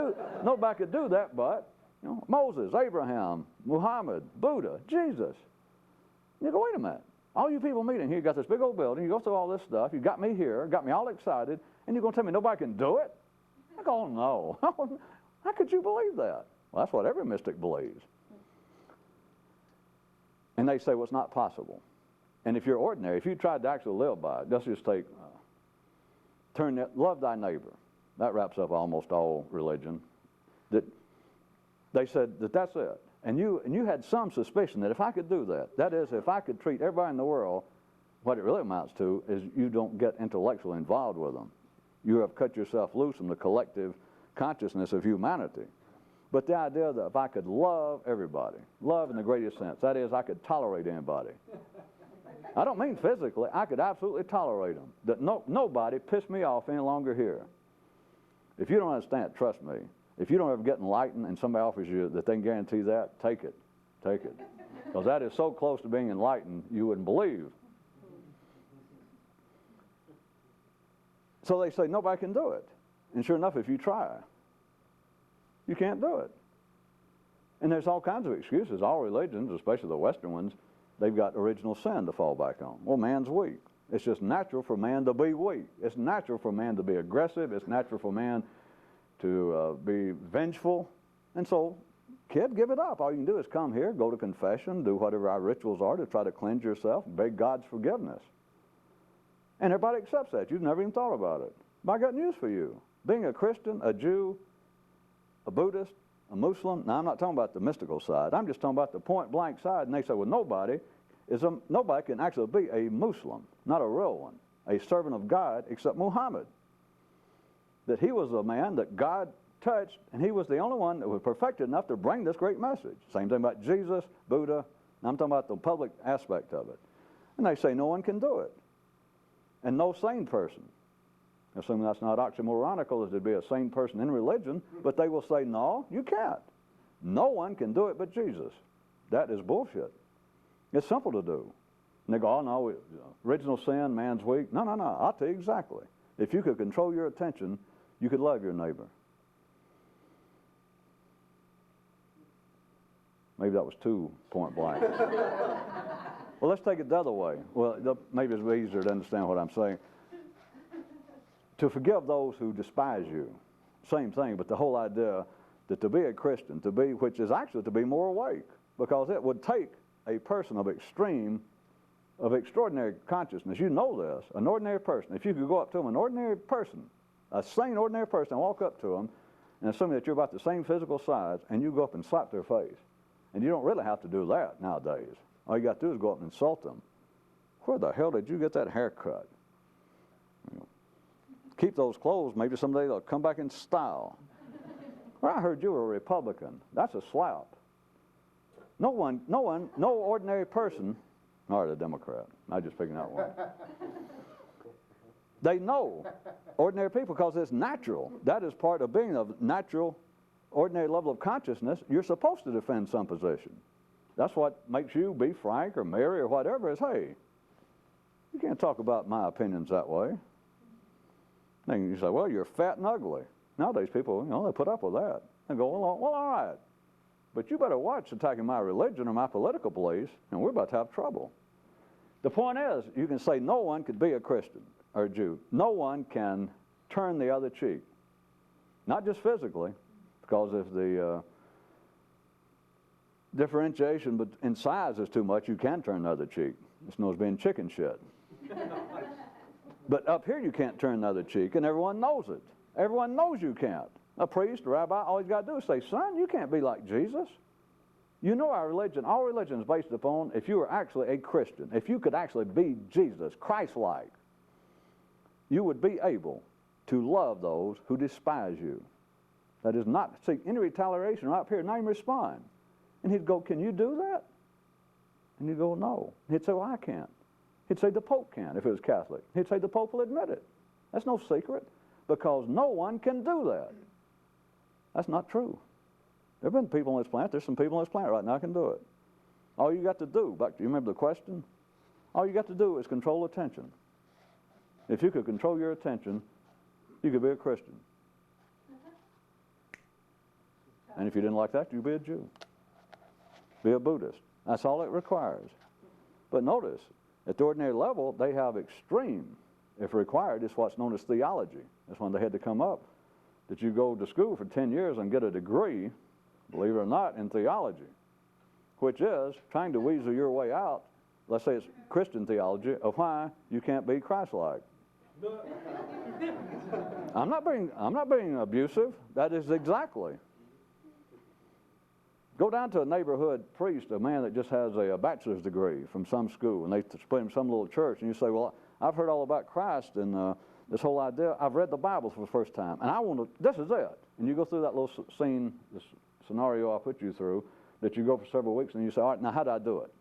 do that but Moses, Abraham, Muhammad, Buddha, Jesus. You go, wait a minute. All you people meeting here, you got this big old building, you go through all this stuff, you got me here, got me all excited, and you're going to tell me nobody can do it? I go, oh, no. How could you believe that? Well, that's what every mystic believes. And they say, well, it's not possible. And if you're ordinary, if you tried to actually live by it, let's just take, love thy neighbor. That wraps up almost all religion. That they said that's it. And you had some suspicion that if I could do that, that is, if I could treat everybody in the world, what it really amounts to is you don't get intellectually involved with them. You have cut yourself loose from the collective consciousness of humanity. But the idea that if I could love everybody, love in the greatest sense, that is, I could tolerate anybody. I don't mean physically. I could absolutely tolerate them. That nobody pissed me off any longer here. If you don't understand, trust me. If you don't ever get enlightened and somebody offers you that they can guarantee that, take it. Take it. Because that is so close to being enlightened, you wouldn't believe. So they say, nobody can do it. And sure enough, if you try, you can't do it. And there's all kinds of excuses. All religions, especially the Western ones, they've got original sin to fall back on. Well, man's weak. It's just natural for man to be weak. It's natural for man to be aggressive. It's natural for man to be vengeful. And so, kid, give it up. All you can do is come here, go to confession, do whatever our rituals are to try to cleanse yourself, beg God's forgiveness. And everybody accepts that. You've never even thought about it. But I got news for you. Being a Christian, a Jew, a Buddhist, a Muslim, now I'm not talking about the mystical side. I'm just talking about the point-blank side. And they say, well, nobody can actually be a Muslim, not a real one, a servant of God, except Muhammad. That he was the man that God touched, and he was the only one that was perfected enough to bring this great message. Same thing about Jesus, Buddha. I'm talking about the public aspect of it. And they say no one can do it. And no sane person assuming that's not oxymoronical, as to be a sane person in religion, but they will say, no, you can't. No one can do it but Jesus. That is bullshit. It's simple to do. And they go, oh, no, original sin, man's weak. No, no, no, I'll tell you exactly. If you could control your attention, you could love your neighbor. Maybe that was too point blank. Well, let's take it the other way. Well, maybe it's easier to understand what I'm saying. To forgive those who despise you. Same thing, but the whole idea that to be a Christian, which is actually to be more awake, because it would take a person of extraordinary consciousness. You know this, an ordinary person. If you could go up to them, an ordinary person, a sane ordinary person, and walk up to them, and assuming that you're about the same physical size, and you go up and slap their face. And you don't really have to do that nowadays. All you got to do is go up and insult them. Where the hell did you get that haircut? You know, keep those clothes. Maybe someday they'll come back in style. Well, I heard you were a Republican. That's a slap. No ordinary person, or a Democrat. I'm just picking out one. They know ordinary people because it's natural. That is part of being a natural, ordinary level of consciousness. You're supposed to defend some position. That's what makes you be Frank or Mary or whatever is, hey, you can't talk about my opinions that way. Then you say, well, you're fat and ugly. Nowadays people, they put up with that. They go, well, all right. But you better watch attacking my religion or my political beliefs, and we're about to have trouble. The point is, you can say no one could be a Christian or a Jew. No one can turn the other cheek. Not just physically, because if the differentiation in size is too much, you can turn the other cheek. It's known as being chicken shit. But up here you can't turn the other cheek, and everyone knows it. Everyone knows you can't. A priest, a rabbi, all he's got to do is say, son, you can't be like Jesus. You know our religion, all religion is based upon if you were actually a Christian, if you could actually be Jesus, Christ-like, you would be able to love those who despise you. That is not seek any retaliation right up here, not even respond. And he'd go, can you do that? And you'd go, no. And he'd say, well, I can't. He'd say the Pope can if he was Catholic. He'd say the Pope will admit it. That's no secret, because no one can do that. That's not true. There have been people on this planet, there's some people on this planet right now that can do it. All you got to do, back to, you remember the question? All you got to do is control attention. If you could control your attention, you could be a Christian. And if you didn't like that, you'd be a Jew. Be a Buddhist. That's all it requires. But notice, at the ordinary level, they have extreme, if required, is what's known as theology. That's when they had to come up, that you go to school for 10 years and get a degree, believe it or not, in theology, which is trying to weasel your way out, let's say it's Christian theology, of why you can't be Christ-like. I'm not being abusive. That is exactly. Go down to a neighborhood priest, a man that just has a bachelor's degree from some school, and they put him in some little church, and you say, well, I've heard all about Christ and this whole idea. I've read the Bible for the first time, and I want to, this is it. And you go through that little scene, this scenario I put you through, that you go for several weeks, and you say, all right, now how do I do it?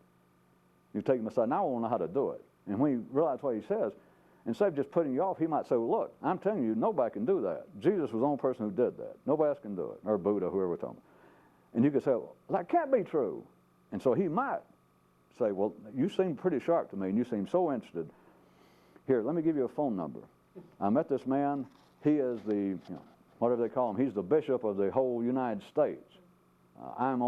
You take him aside, now I want to know how to do it. And when you realize what he says, instead of just putting you off, he might say, well, look, I'm telling you, nobody can do that. Jesus was the only person who did that. Nobody else can do it, or Buddha, whoever we're talking about. And you could say, well, that can't be true. And so he might say, well, you seem pretty sharp to me, and you seem so interested. Here, let me give you a phone number. I met this man. He is the, whatever they call him, he's the bishop of the whole United States. I'm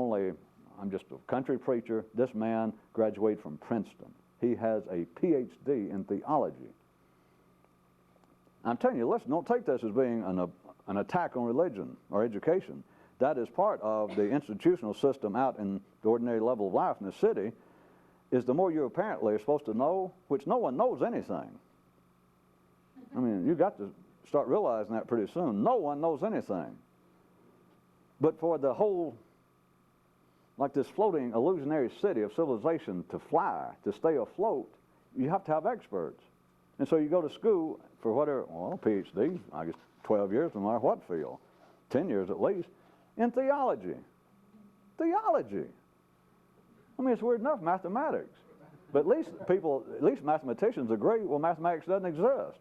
just a country preacher. This man graduated from Princeton. He has a PhD in theology. I'm telling you, listen, don't take this as being an attack on religion or education. That is part of the institutional system out in the ordinary level of life in the city, is the more you apparently are supposed to know, which no one knows anything. I mean, you've got to start realizing that pretty soon. No one knows anything. But for the whole, like this floating illusionary city of civilization to fly, to stay afloat, you have to have experts. And so you go to school for whatever, well, PhD, I guess 12 years, no matter what field, 10 years at least, in theology. Theology. I mean, it's weird enough, mathematics. But at least mathematicians agree, well, mathematics doesn't exist.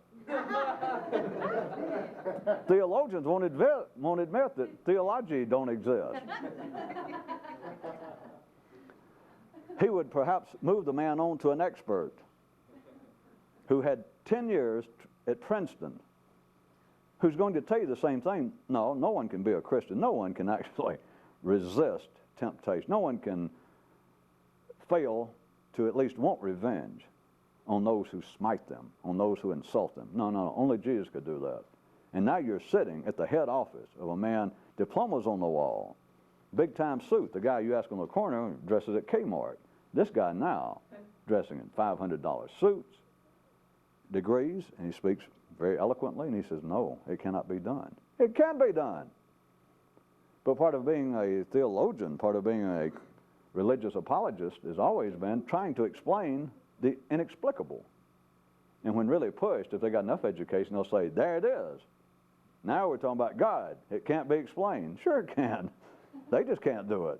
Theologians won't admit that theology don't exist. He would perhaps move the man on to an expert who had 10 years at Princeton, who's going to tell you the same thing. No one can be a Christian. No one can actually resist temptation. No one can fail to at least want revenge on those who smite them, on those who insult them. No, only Jesus could do that. And now you're sitting at the head office of a man, diplomas on the wall, big-time suit. The guy you ask on the corner dresses at Kmart. This guy now, dressing in $500 suits, degrees, and he speaks very eloquently, and he says, no, it cannot be done. It can be done. But part of being a theologian, part of being a religious apologist has always been trying to explain the inexplicable. And when really pushed, if they got enough education, they'll say, there it is. Now we're talking about God. It can't be explained. Sure it can. They just can't do it.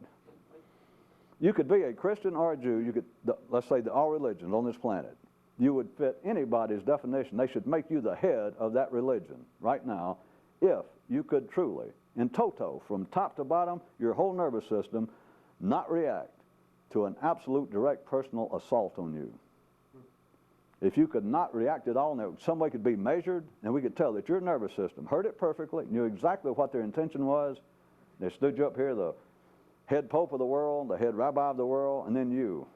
You could be a Christian or a Jew. You could, let's say, all religions on this planet. You would fit anybody's definition. They should make you the head of that religion right now if you could truly, in toto, from top to bottom, your whole nervous system, not react to an absolute direct personal assault on you. If you could not react at all, and some way could be measured, and we could tell that your nervous system heard it perfectly, knew exactly what their intention was. They stood you up here, the head pope of the world, the head rabbi of the world, and then you.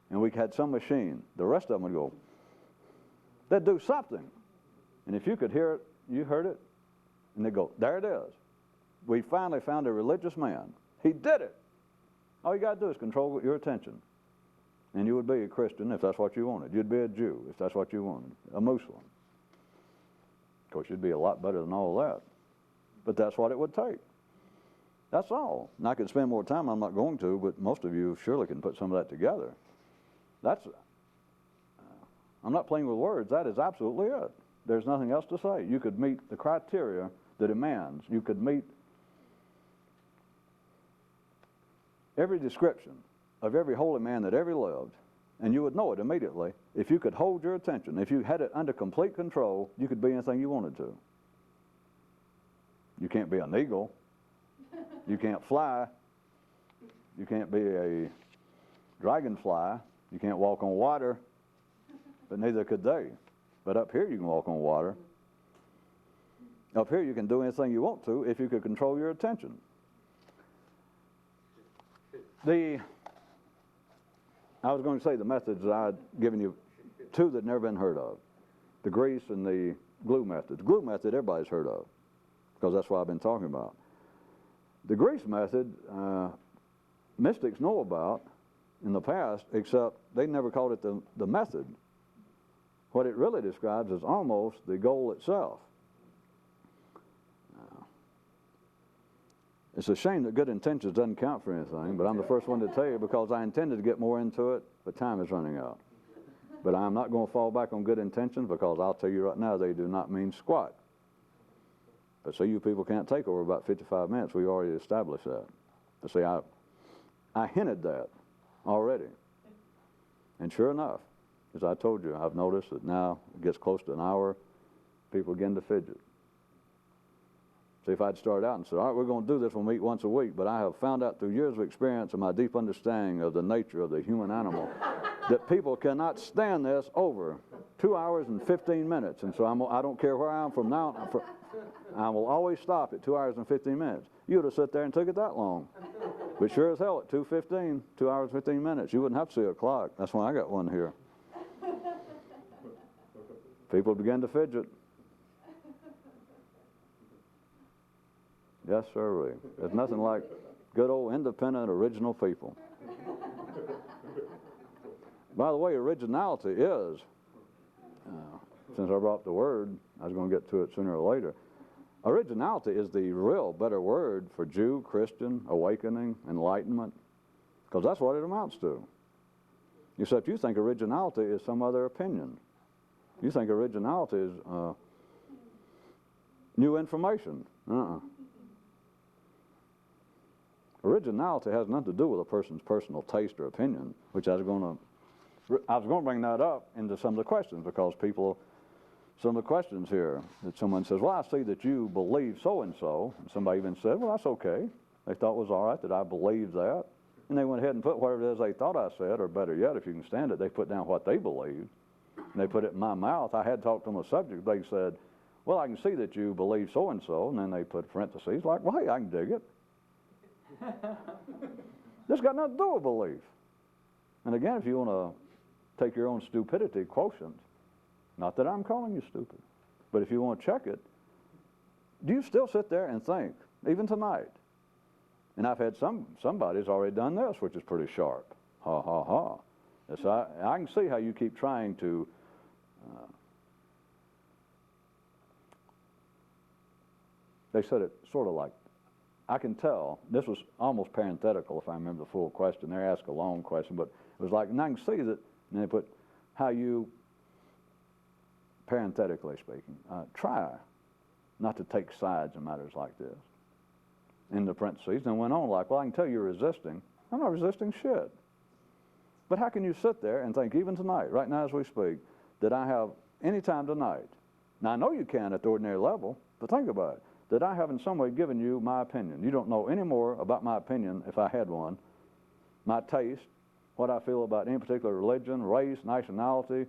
And we had some machine. The rest of them would go, they'd do something. And if you could hear it, you heard it, and they'd go, there it is. We finally found a religious man. He did it. All you got to do is control your attention. And you would be a Christian if that's what you wanted. You'd be a Jew if that's what you wanted. A Muslim. Of course, you'd be a lot better than all that. But that's what it would take. That's all. And I could spend more time, I'm not going to, but most of you surely can put some of that together. I'm not playing with words. That is absolutely it. There's nothing else to say. You could meet the criteria, the demands. You could meet every description of every holy man that ever lived, and you would know it immediately. If you could hold your attention, if you had it under complete control, you could be anything you wanted to. You can't be an eagle. You can't fly. You can't be a dragonfly. You can't walk on water, but neither could they. But up here you can walk on water. Up here you can do anything you want to if you could control your attention. I was going to say the methods that I'd given you, two that never been heard of. The grease and the glue method. The glue method everybody's heard of, because that's what I've been talking about. The grease method, mystics know about in the past, except they never called it the method. What it really describes is almost the goal itself. It's a shame that good intentions doesn't count for anything, but I'm the first one to tell you because I intended to get more into it, but time is running out. But I'm not going to fall back on good intentions because I'll tell you right now they do not mean squat. But so you people can't take over about 55 minutes. We already established that. But see, I hinted that already. And sure enough, as I told you, I've noticed that now it gets close to an hour, people begin to fidget. See, if I'd started out and said, all right, we're going to do this, we'll meet once a week, but I have found out through years of experience and my deep understanding of the nature of the human animal that people cannot stand this over 2 hours and 15 minutes. And so I don't care where I am from now on, I will always stop at 2 hours and 15 minutes. You would have sat there and took it that long. But sure as hell at 2:15, 2 hours and 15 minutes, you wouldn't have to see a clock. That's why I got one here. People begin to fidget. Yes, sir. There's nothing like good old independent original people. By the way, originality is, since I brought up the word, I was going to get to it sooner or later. Originality is the real better word for Jew, Christian, awakening, enlightenment, because that's what it amounts to. Except you think originality is some other opinion. You think originality is new information. Originality has nothing to do with a person's personal taste or opinion, which I was going to bring that up into some of the questions, because people some of the questions here that someone says, well, I see that you believe so-and-so. And somebody even said, well, that's okay. They thought it was all right that I believed that. And they went ahead and put whatever it is they thought I said, or better yet, if you can stand it, they put down what they believed. And they put it in my mouth. I had talked on the subject. They said, well, I can see that you believe so-and-so. And then they put parentheses like, well, hey, I can dig it. This got nothing to do with belief. And again, if you want to take your own stupidity quotient, not that I'm calling you stupid, but if you want to check it, do you still sit there and think, even tonight? And I've had somebody's already done this, which is pretty sharp. Ha, ha, ha. So I can see how you keep trying to they said it sort of like, I can tell, this was almost parenthetical if I remember the full question. They asked a long question, but it was like, and I can see that, and they put how you, parenthetically speaking, try not to take sides in matters like this. In the parentheses, and went on like, well, I can tell you're resisting. I'm not resisting shit. But how can you sit there and think, even tonight, right now as we speak, that I have any time tonight? Now, I know you can at the ordinary level, but think about it. That I have in some way given you my opinion. You don't know any more about my opinion, if I had one, my taste, what I feel about any particular religion, race, nationality,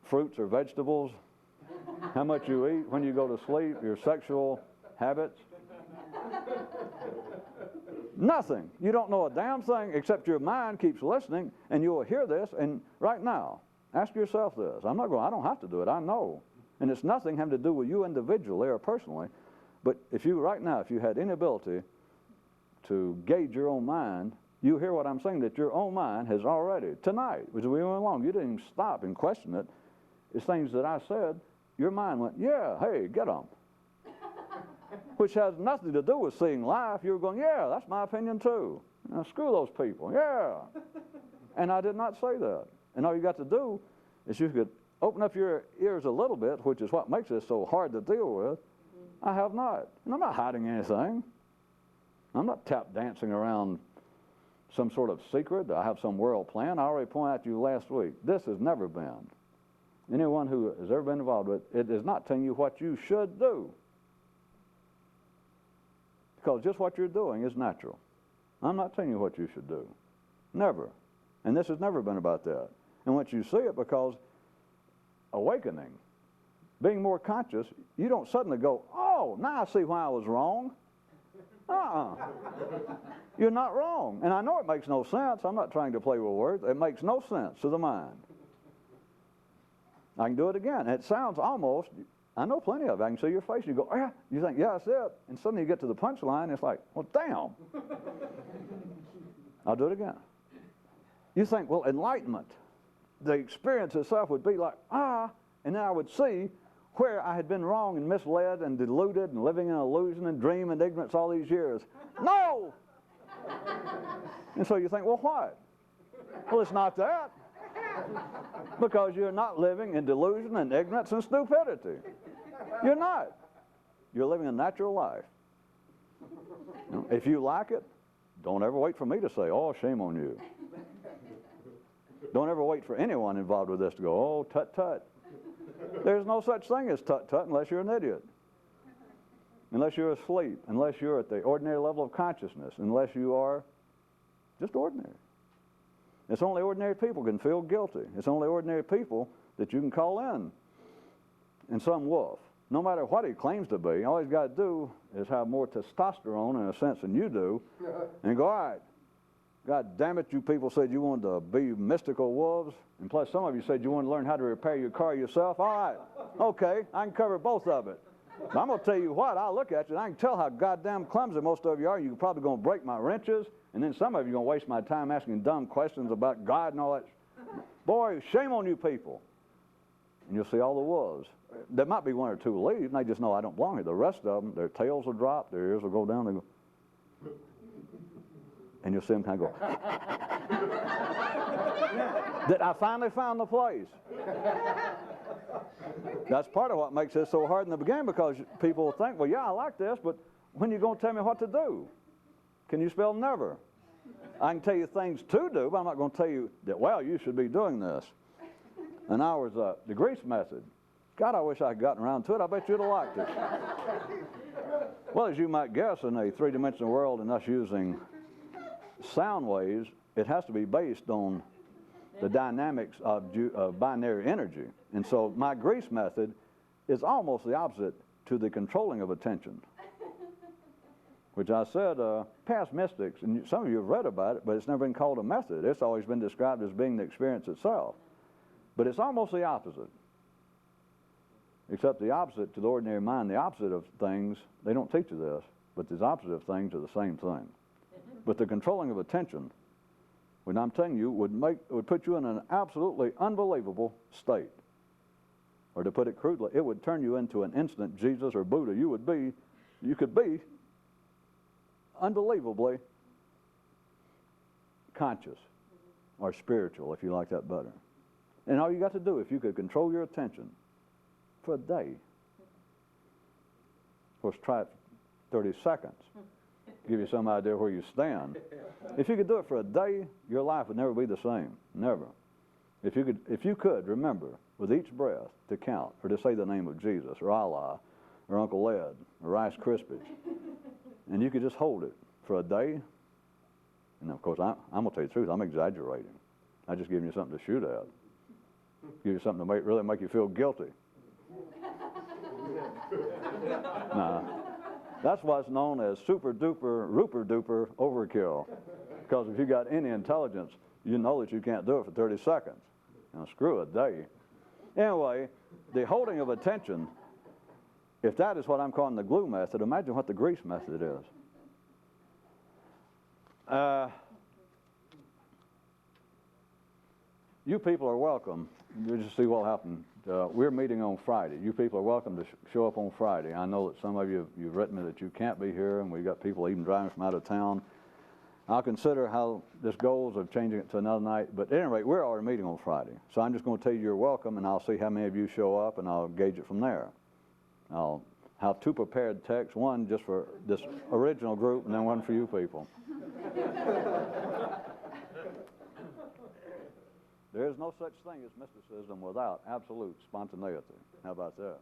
fruits or vegetables, how much you eat, when you go to sleep, your sexual habits. Nothing. You don't know a damn thing except your mind keeps listening, and you will hear this. And right now, ask yourself this. I don't have to do it. I know. And it's nothing having to do with you individually or personally. But if you, right now, if you had any ability to gauge your own mind, you hear what I'm saying, that your own mind has already, tonight, as we went along, you didn't even stop and question it. It's things that I said, your mind went, yeah, hey, get them. Which has nothing to do with seeing life. You were going, yeah, that's my opinion too. Now, screw those people, yeah. And I did not say that. And all you got to do is you could open up your ears a little bit, which is what makes this so hard to deal with. I have not. And I'm not hiding anything. I'm not tap dancing around some sort of secret. I have some world plan. I already pointed out to you last week. This has never been. Anyone who has ever been involved with it is not telling you what you should do. Because just what you're doing is natural. I'm not telling you what you should do. Never. And this has never been about that. And once you see it, because awakening, being more conscious, you don't suddenly go, oh, now I see why I was wrong. You're not wrong. And I know it makes no sense. I'm not trying to play with words. It makes no sense to the mind. I can do it again. It sounds almost, I know plenty of it. I can see your face. You go, yeah. You think, yeah, that's it. And suddenly you get to the punchline. It's like, well, damn. I'll do it again. You think, well, enlightenment, the experience itself would be like, and then I would see where I had been wrong and misled and deluded and living in illusion and dream and ignorance all these years. No! And so you think, well, what? Well, it's not that. Because you're not living in delusion and ignorance and stupidity. You're not. You're living a natural life. You know, if you like it, don't ever wait for me to say, oh, shame on you. Don't ever wait for anyone involved with this to go, oh, tut-tut. There's no such thing as tut-tut unless you're an idiot. Unless you're asleep. Unless you're at the ordinary level of consciousness. Unless you are just ordinary. It's only ordinary people can feel guilty. It's only ordinary people that you can call in some wolf. No matter what he claims to be, all he's got to do is have more testosterone in a sense than you do, and go, all right, God damn it, you people said you wanted to be mystical wolves, and plus some of you said you wanted to learn how to repair your car yourself. All right, okay, I can cover both of it. But I'm going to tell you what, I'll look at you, and I can tell how goddamn clumsy most of you are. You're probably going to break my wrenches, and then some of you are going to waste my time asking dumb questions about God and all that. Boy, shame on you people. And you'll see all the wolves. There might be one or two leave, and they just know I don't belong here. The rest of them, their tails will drop, their ears will go down, they go, and you'll see them kind of go, that I finally found the place. That's part of what makes this so hard in the beginning, because people think, well, yeah, I like this, but when are you going to tell me what to do? Can you spell never? I can tell you things to do, but I'm not going to tell you that, well, you should be doing this. And ours, the Greece method, God, I wish I had gotten around to it. I bet you'd have liked it. Well, as you might guess, in a three-dimensional world and us using sound waves, it has to be based on the dynamics of binary energy. And so my grease method is almost the opposite to the controlling of attention, which I said past mystics, and some of you have read about it, but it's never been called a method. It's always been described as being the experience itself. But it's almost the opposite. Except the opposite to the ordinary mind, the opposite of things, they don't teach you this, but the opposite of things are the same thing. But the controlling of attention, when I'm telling you, would put you in an absolutely unbelievable state. Or to put it crudely, it would turn you into an instant Jesus or Buddha. You could be unbelievably conscious or spiritual, if you like that better. And all you got to do, if you could control your attention for a day, of course, try it for 30 seconds, give you some idea where you stand. If you could do it for a day, your life would never be the same, never. If you could remember with each breath to count or to say the name of Jesus or Allah or Uncle Ed or Rice Krispies, and you could just hold it for a day, and of course, I'm going to tell you the truth, I'm exaggerating. I'm just giving you something to shoot at. Give you something to really make you feel guilty. Nah, that's what's known as super duper, rooper duper overkill. Because if you got any intelligence, you know that you can't do it for 30 seconds. Now, screw a day. Anyway, the holding of attention, if that is what I'm calling the glue method, imagine what the grease method is. You people are welcome. We'll just see what happens. We're meeting on Friday. You people are welcome to show up on Friday. I know that some of you, you've written me that you can't be here, and we've got people even driving from out of town. I'll consider how this goes of changing it to another night. But at any rate, we're already meeting on Friday. So I'm just going to tell you you're welcome, and I'll see how many of you show up, and I'll gauge it from there. I'll have 2 prepared texts, one just for this original group, and then one for you people. There is no such thing as mysticism without absolute spontaneity. How about that?